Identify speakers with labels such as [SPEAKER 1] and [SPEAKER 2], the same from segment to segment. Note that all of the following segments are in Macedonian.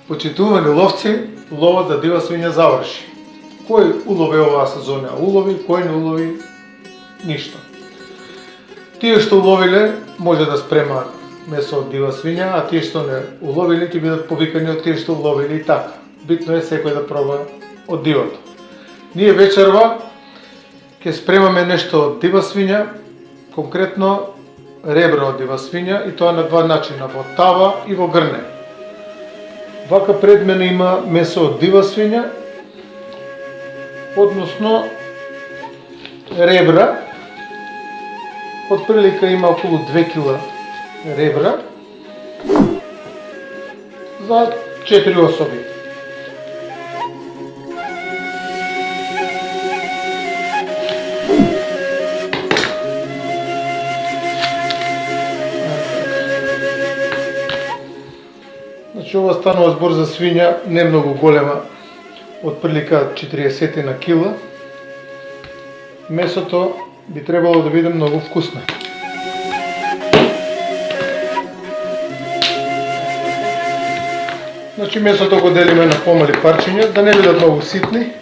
[SPEAKER 1] Почитувани ловци, ловот за дива свиња заврши. Кој улови оваа сезона улови, кој не улови ништо. Тие што уловиле може да спремаат месо од дива свиња, а тие што не уловиле ќе бидат повикани од тие што уловили и така. Битно е секој да проба од дивото. Ние вечерва ќе спремаме нешто од дива свиња, конкретно ребро од дива свиња, и тоа на два начина, во тава и во грне. Вака пред мене има месо од дива свиња, односно ребра. Отприлика има околу 2 кг ребра за 4 особи. Значи ова станува збор за свиња не многу голема, отприлика 40 на кила. Месото би требало да биде многу вкусно. Значи месото го делиме на помали парчиња, да не бидат многу ситни.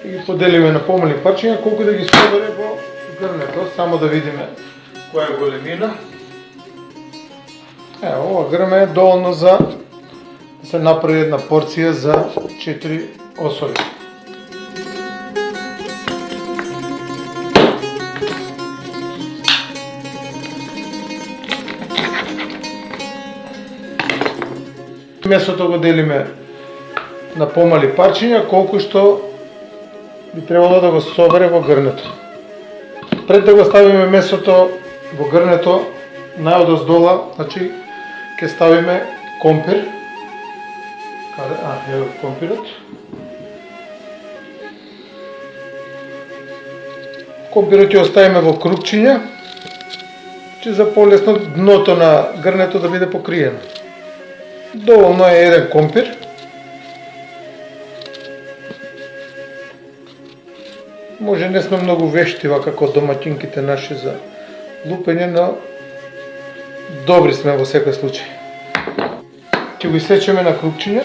[SPEAKER 1] И ги поделиме на помали парчиња, колку да ги собере во грнето, само да видиме која е големина. Ова грме е доволно за да се направи една порција за 4 особи. Месото го делиме на помали парчиња, колку што би требало да го собере во грнето. Пред да го ставиме месото во грнето, најодоздола, значи, ќе ставиме компир. Ево компирот. Компирот ќе оставиме во крупчиња, че за полесно дното на грнето да биде покриено. Доволно е еден компир. Може не сме многу вешти како домаќинките наши за лупење, но добри сме во секој случај. Ќе го исечеме на крупчиња.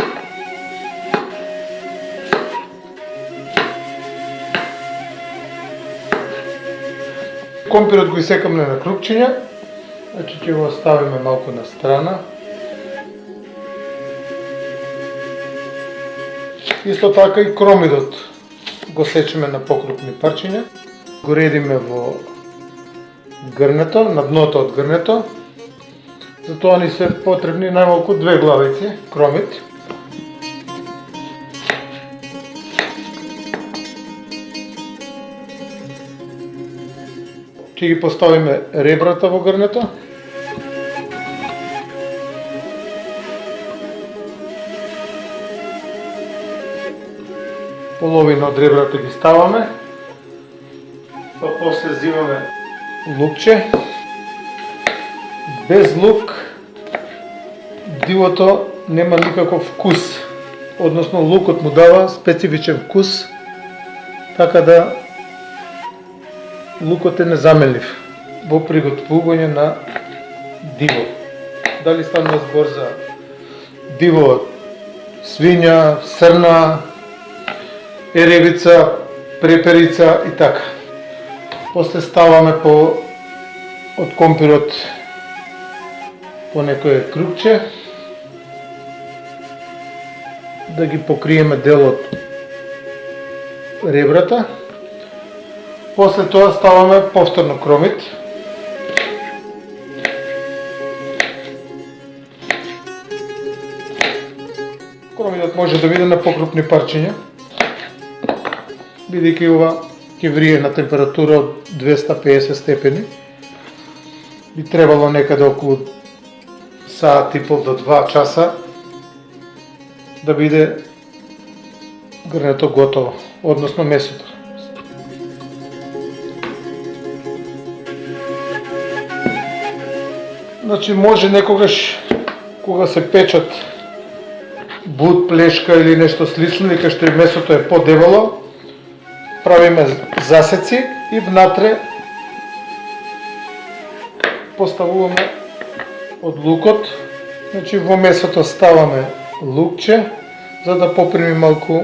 [SPEAKER 1] Компирот го исекаме на крупчиња, значи ќе го оставиме малку на страна. Исто така и кромидот го сечеме на покрупни парчиња. Го редиме во грнето, на дното од грнето. За тоа ни се потребни најмалку 2 главици кромит. Ќе ги поставиме ребрата во грнето. Половина од ребрата ги ставаме, па после взимаме лукче. Без лук дивото нема никаков вкус, односно лукот му дава специфичен вкус, така да лукот е незаменлив во приготвување на диво. Дали станува збор за диво од свиња, срна, еревица, преперица и така. После ставаме од компирот по некое крупче, да ги покриеме дел од ребрата. После тоа ставаме повторно кромит. Кромитот може да биде на покрупни парчиња, бидејќи ова ќе врие на температура од 250 степени. Би требало некаде околу саат и пол до 2 часа да биде грнето готово, односно месото. Значи може некогаш кога се печат бут, плешка или нешто слично, или кај што месото е подебело, правиме засеци и внатре поставуваме од лукот Значи во месото ставаме лукче, за да попреми малку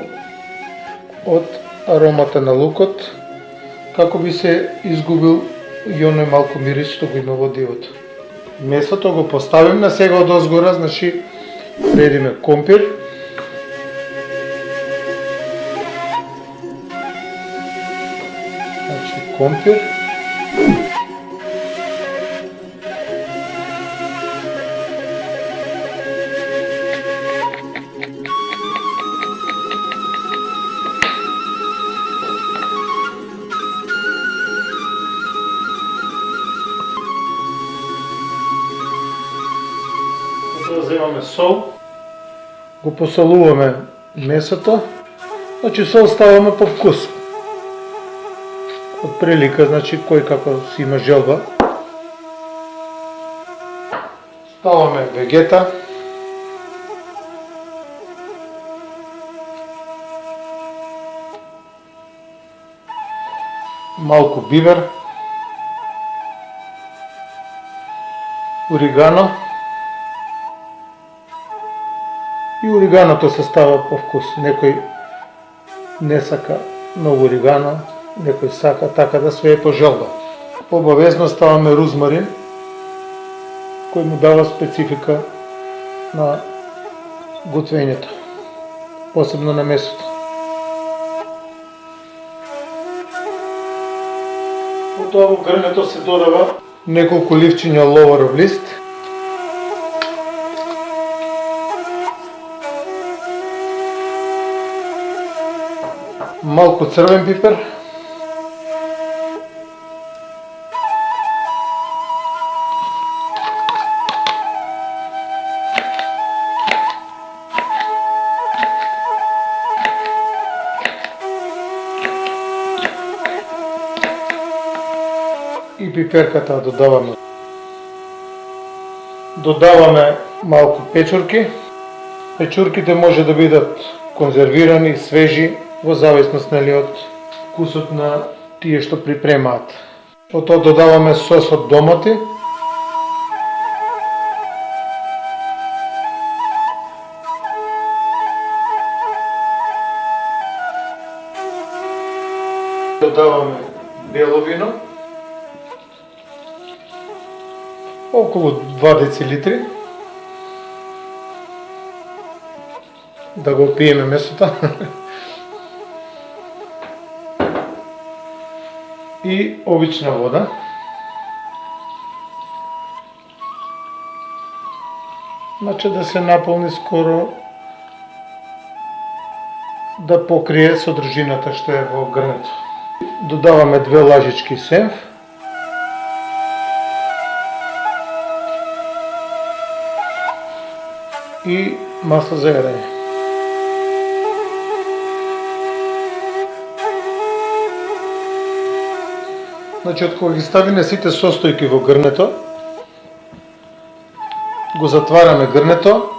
[SPEAKER 1] од аромата на лукот, како би се изгубил и оној малку мирис што го има во дивото. Месото го поставиме сега од озгора, значи редиме компир. Значи компир. Земаме сол, го посолуваме месото, значи сол ставаме по вкус. Од прилика, значи кој како си има желба. Ставаме вегета. Малку бивер. Оригано. И ориганото се става по вкус. Некој не сака многу оригано, некој сака, така да све е по желба. Обавезно ставаме рузмарин, кој му дава специфика на готвењето, посебно на месото. Потоа во грнето се додава неколку ливчиња ловоров лист, малку црвен пипер, и пиперката додаваме. Додаваме малку печурки. Печурките може да бидат конзервирани, свежи, во зависност од вкусот на тие што припремаат. Потоа додаваме сос од домати. Додаваме бело вино, околу 2 децилитри, да го пиеме месото. И обична вода. Значи да се наполни скоро да покрие содржината што е во грнето. Додаваме 2 лажички сенф. И масло за јадење. Значи, од кога ги ставиме сите состојки во грнето, го затвараме грнето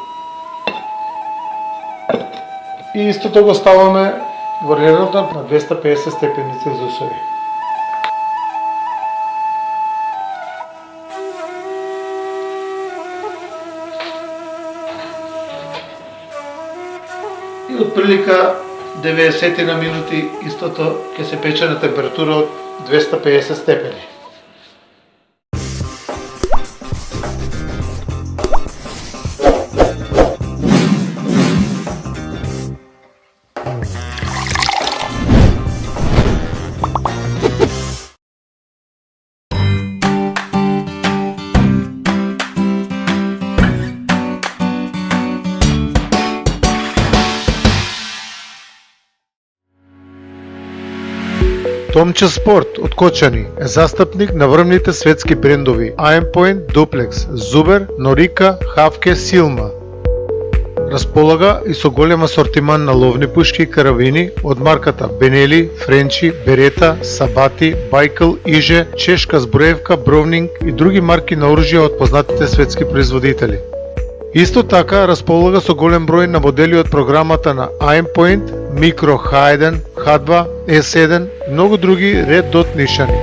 [SPEAKER 1] и истото го ставаме во редовно на 250 степени Целзиусови. И од прилика 90 на минути истото ќе се пече на температура од 250 степени. Томче Спорт од Кочани е застапник на врвните светски брендови Aimpoint, Duplex, Zuber, Norica, Havke, Silma. Располага и со голем асортиман на ловни пушки и карабини од марката Benelli, Frenchi, Beretta, Sabati, Baikal, Iže, Чешка зброевка, Browning и други марки на оружје од познатите светски производители. Исто така располага со голем број на модели од програмата на Aimpoint, Micro H1, H2, S1 и многу други Red Dot нишани.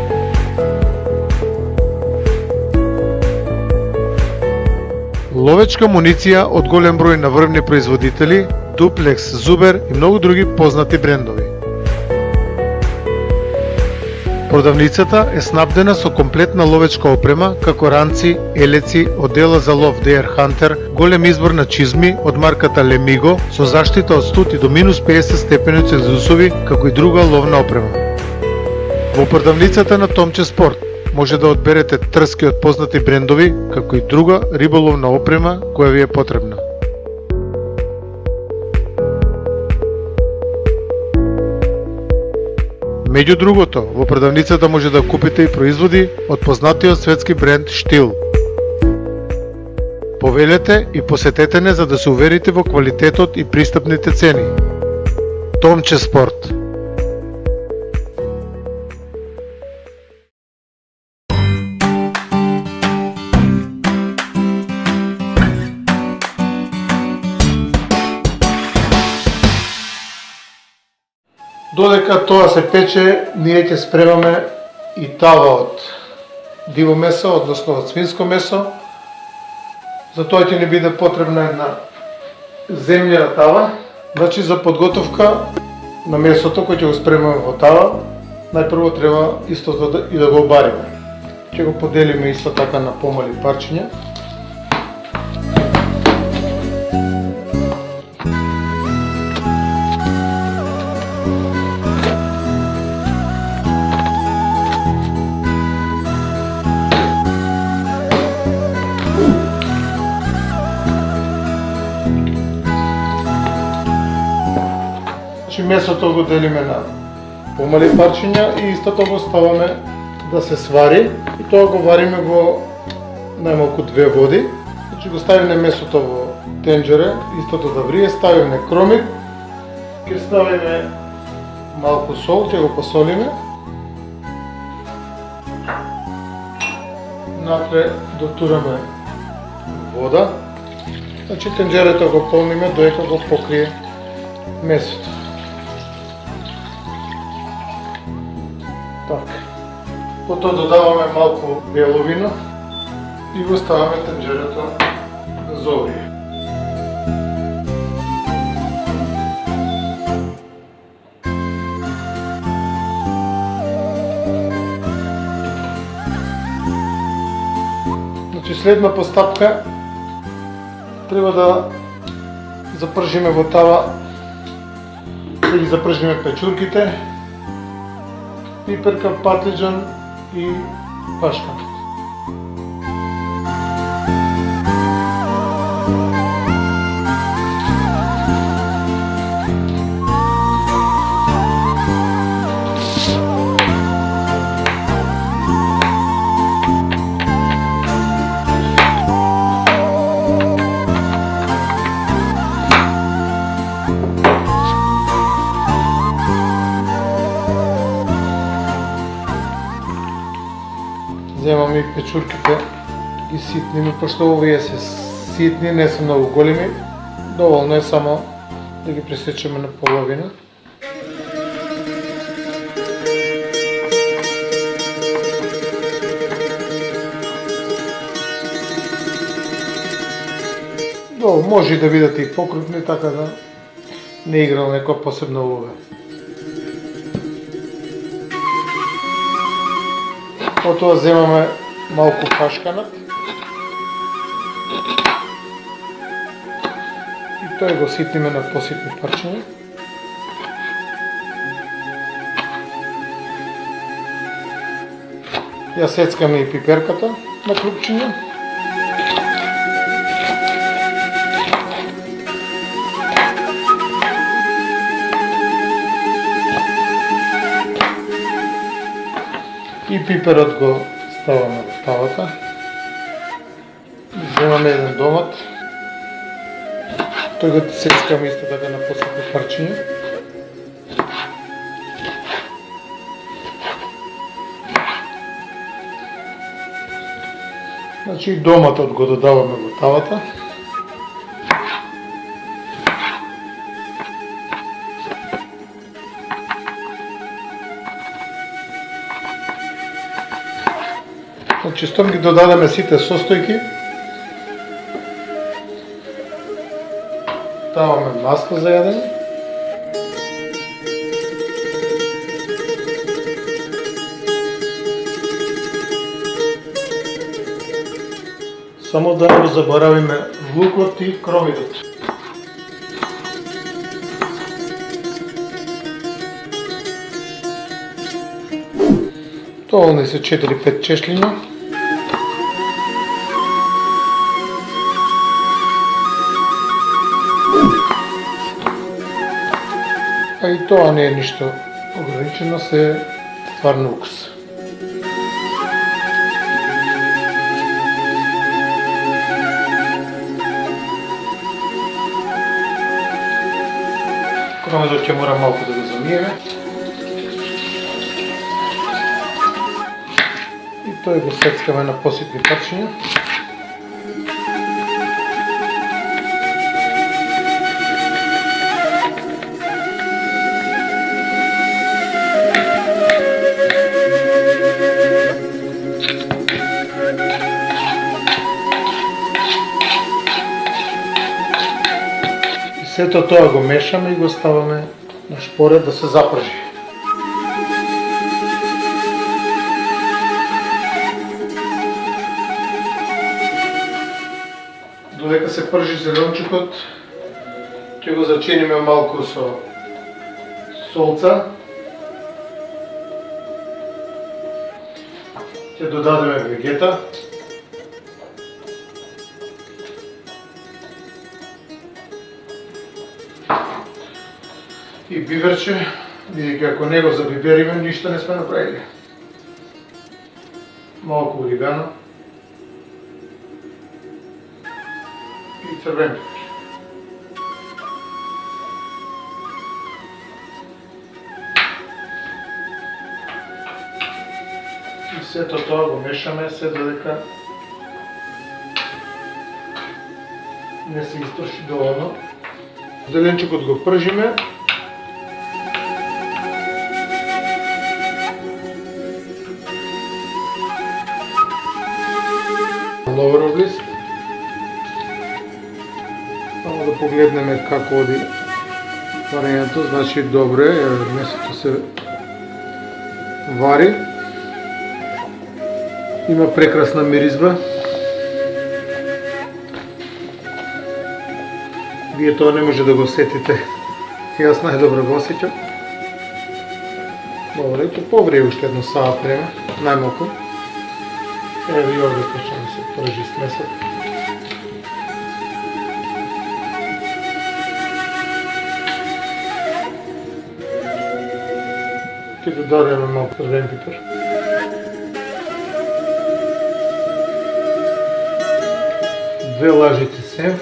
[SPEAKER 1] ловечка муниција од голем број наврвни производители, Дуплекс, Зубер и многу други познати брендови. Продавницата е снабдена со комплетна ловечка опрема, како ранци, елеци, одела за лов DR Hunter, голем избор на чизми од марката Lemigo со заштита од 100 до минус 50 степени Целзиусови, како и друга ловна опрема. Во продавницата на Томче Спорт може да одберете трски од познати брендови, како и друга риболовна опрема која ви е потребна. Меѓу другото, во продавницата може да купите и производи од познатиот светски бренд Штил. Повелете и посетете не за да се уверите во квалитетот и пристапните цени. Томче Спорт. Додека тоа се пече, ние ќе спремаме и тава од диво месо, односно од свинско месо. За тоа ќе ни биде потребна една земљена тава. Значи за подготовка на месото кој ќе го спремаме во тава, најпрво треба истото и да го обариме. Ќе го поделиме исто така на помали парчиња. Месото го делиме на помали парчиња и истото го ставаме да се свари и тоа го вариме во најмалку 2 води. Значи го ставиме месото во тенџере, истото да врие, ставиме кромик, ќе ставиме малку сол, ќе го посолиме. Натре дотураме вода. Значи тенџерето го полниме додека го покрие месото. Така. Потоа додаваме малку бело вино и го ставаме тенџерето за огрие. Значи следна постапка треба да запржиме во тава, да ги запржиме печурките, пиперка, патлиџан и пашкан. Земаме и печурките, ги ситниме, пошто овие се ситни, не се многу големи. Доволно е само да ги пресечеме на половина. Може и да видите и покрупни, така да не играл некоја посебна улога. Потоа земаме малку пашканат и тој го ситниме на поситни парчиња. Ја сецкаме и пиперката на клупчиња. И пиперот го ставаме во тавата. Земаме еден домат. Тој го сецкаме исто така на поситни парчиња. Значи и доматот го додаваме во тавата. Значи, стом ги додадеме сите состојки, ставаме масло за јадење. Само да не заборавиме лукот и кромидот. Доволни се 4-5 чешлиња. А и тоа не е ништо ограничено, се стварно укус. Кромидот ќе мора малку да го замиеме. И тој го сецкаме на поситни парчиња. Сето тоа го мешаме и го ставаме на шпоред да се запржи. Додека се пржи зеленчукот, ќе го зачиниме малку со солца. Ќе додадеме вегета. И биверче, бидејќи ако не го забибериме, ништо не сме направили. Малку оригано и црвен пипер. И сето тоа го мешаме се додека не се истроши доволно. Зеленчукот го пржиме. Лавров лист. Само да погледнеме како оди варењето, значи добро е, месото се вари. Има прекрасна миризба. Вие тоа не може да го сетите. Јас најдобро го осеќам. Добро, ето повреди уште едно саат време, најмалку. Ево и овде почна да се пржи смесот. Ќе додадеме малку црвен пипер. Две лажици сенф.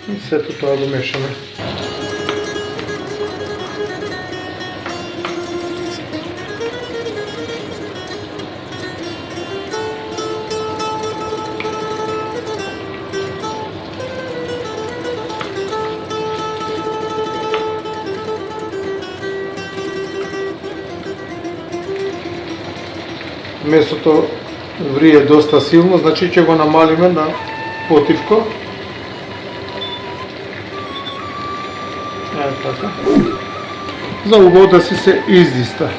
[SPEAKER 1] И сето тоа го мешаме. Месото врие доста силно, значи ќе го намалиме на потивко. Ето така. За убаво да си се издиста.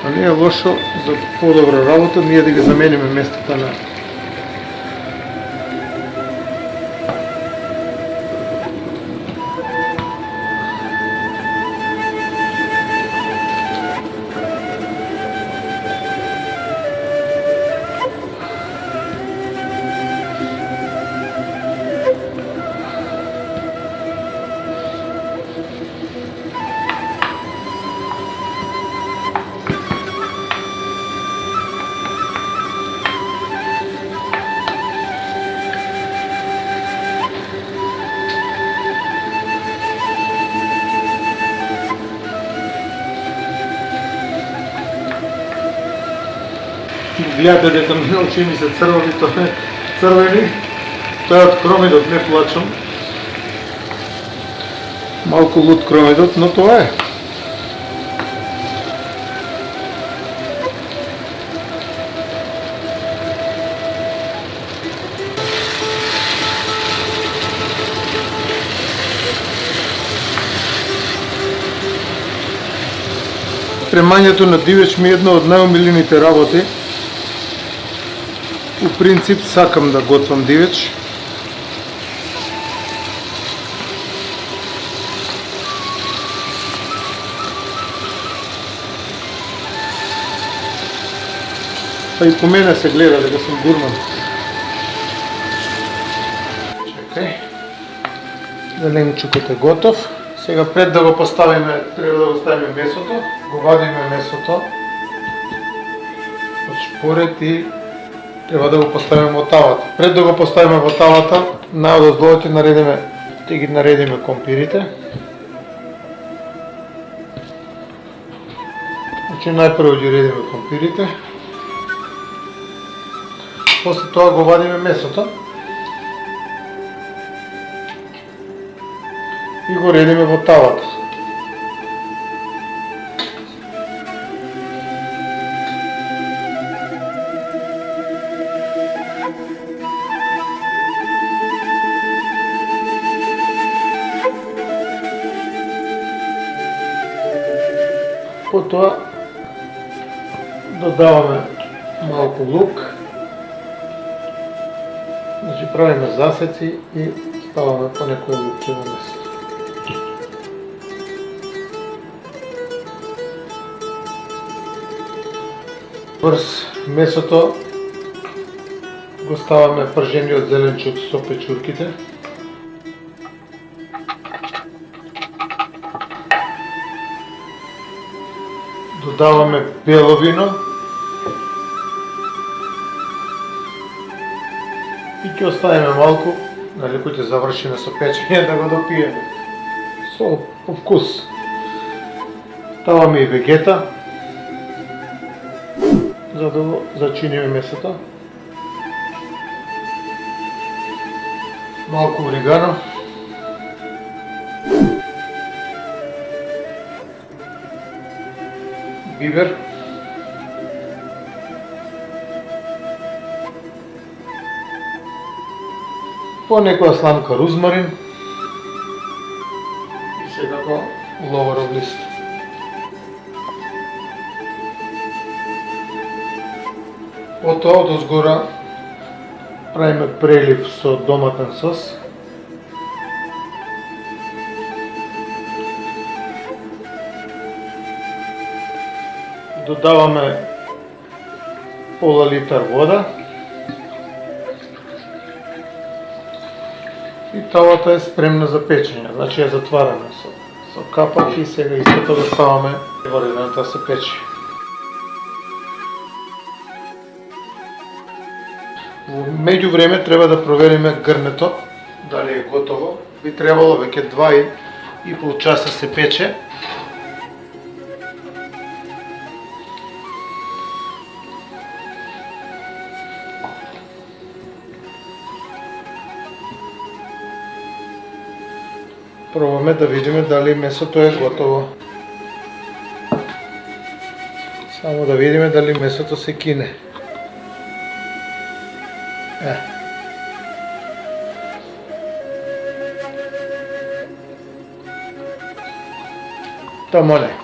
[SPEAKER 1] А не е лошо за подобра работа ние да ги замениме местата на гледате дека ми очи ми се црвени, тоа е црвени, тоа е од кромидот, не плачам. Малку лут кромидот, но тоа е. Спремањето на дивеч ми е едно од најомилените работи. У принцип сакам да готвам дивеч. Па и по мене се гледа дека сум гурман. Чекај. Зеленчукот е готов. Сега пред да го поставиме, треба да го ставиме месото. Го вадиме месото од шпорет и треба да го поставиме во тавата. Пред да го поставиме во тавата, наодоздолу ќе ги наредиме компирите. Значи најпрво ги редиме компирите. После тоа го вадиме месото. И го редиме во тавата. Потоа додаваме малку лук. Значи правиме засеци и ставаме по некој лукче на место. Врз месото го ставаме пржениот зеленчук со печурките. Додаваме бело вино и ќе оставиме малку, нали, кој ќе завршиме со печење, да го допиеме. Сол по вкус. Ставаме и вегета, за да го зачиниме месото. Малку орегано. Бибер. По некоја сламка рузмарин. И секако ловоров лист. Потоа одозгора правиме прелив со доматен сос. Додаваме пола литар вода. И тавата е спремна за печење, значи ја затвараме со капак и сега истото го ставаме во редената се пече. Во меѓувреме треба да провериме грнето, дали е готово. Би требало веќе 2,5 часа се пече. Пробаме да видиме дали месото е готово. Само да видиме дали месото се кине. Тамо не.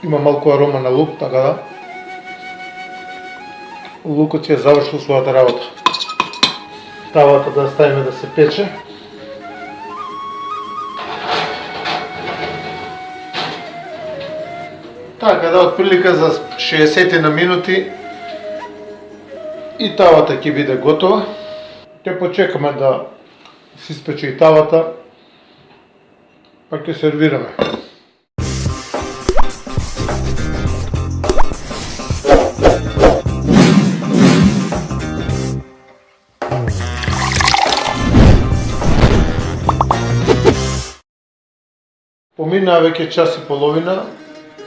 [SPEAKER 1] Има малку арома на лук, така да. Лукот ќе завршил својата работа. Тавата да ставиме да се пече. Така да, отприлика за 60 на минути и тавата ќе биде готова. Ќе почекаме да се испече и тавата, па ќе сервираме. Поминаа веќе час и половина,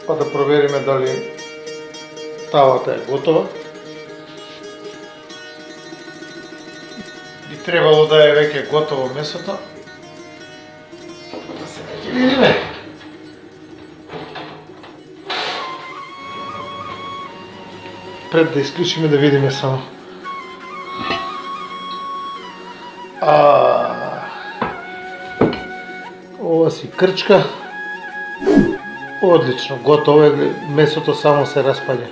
[SPEAKER 1] па да провериме дали тавата е готова. Би требало да е веќе готово месото. Сега ќе видиме. Пред да исклучиме да видиме само. Ова си крчка. Одлично, готово е, месото само се распаѓа.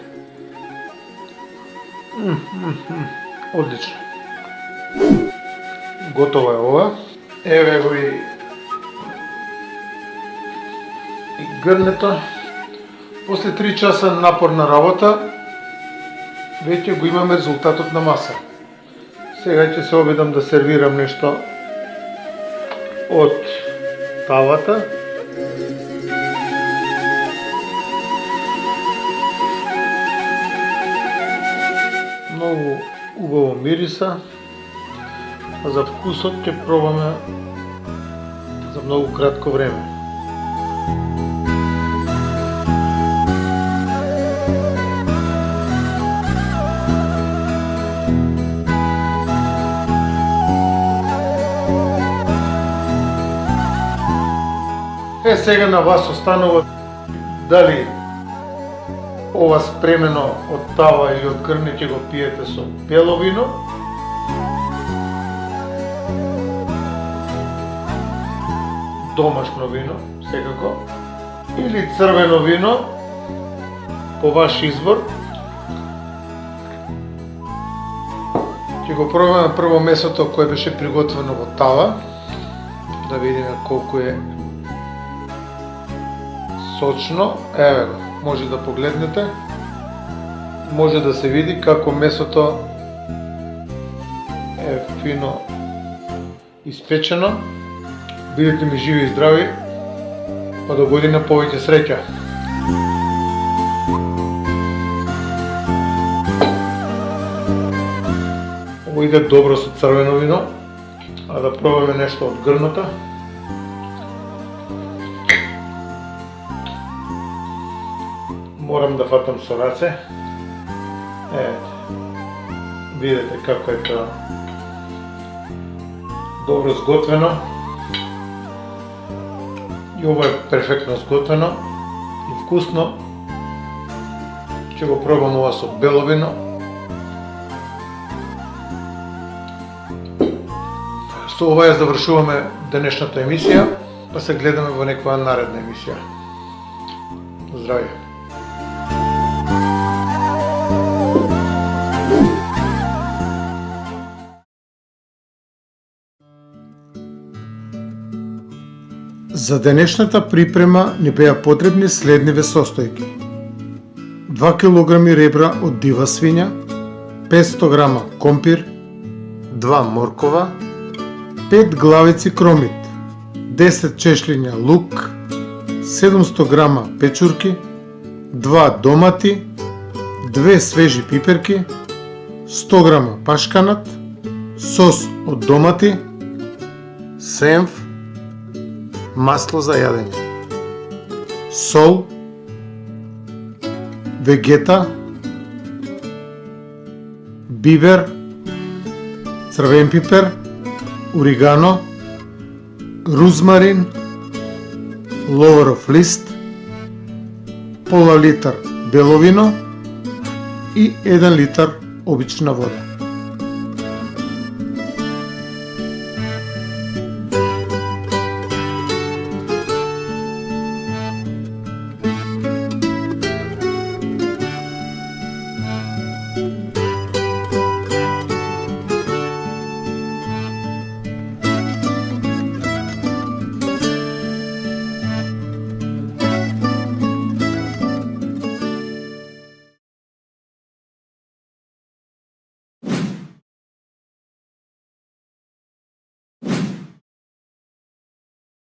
[SPEAKER 1] Одлично. Готово е ова. Еве го и грнето. После 3 часа напорна работа, веќе го имаме резултатот на маса. Сега ќе се обидам да сервирам нешто од тавата. Многу убаво мириса, а за вкусот ќе пробаме за многу кратко време. Сега на вас останува дали ова спремено од тава или од грне ќе го пиете со бело вино, домашно вино секако, или црвено вино по ваш избор. Ќе го пробаме прво месото кое беше приготвено во тава, да видиме колку е сочно. Еве го, може да погледнете, може да се види како месото е фино испечено. Бидете ми живи и здрави, па до година повеќе среќа. Ово иде добро со црвено вино, а да пробаме нешто од грната. Морам да фатам со раце. Видете како е тоа добро сготвено. И ова е перфектно сготвено и вкусно. Ќе го пробам ова со бело вино. Со ова ја завршуваме денешната емисија, па се гледаме во некоја наредна емисија. Здравје! За денешната припрема ни беа потребни следниве состојки: 2 кг ребра од дива свиња, 500 г компир, 2 моркова, 5 главици кромит, 10 чешлиња лук, 700 г печурки, 2 домати, 2 свежи пиперки, 100 г пашканат, сос од домати, сенф, масло за јадење, сол, вегета, бибер, црвен пипер, оригано, рузмарин, ловаров лист, пола литар бело вино и 1 литар обична вода.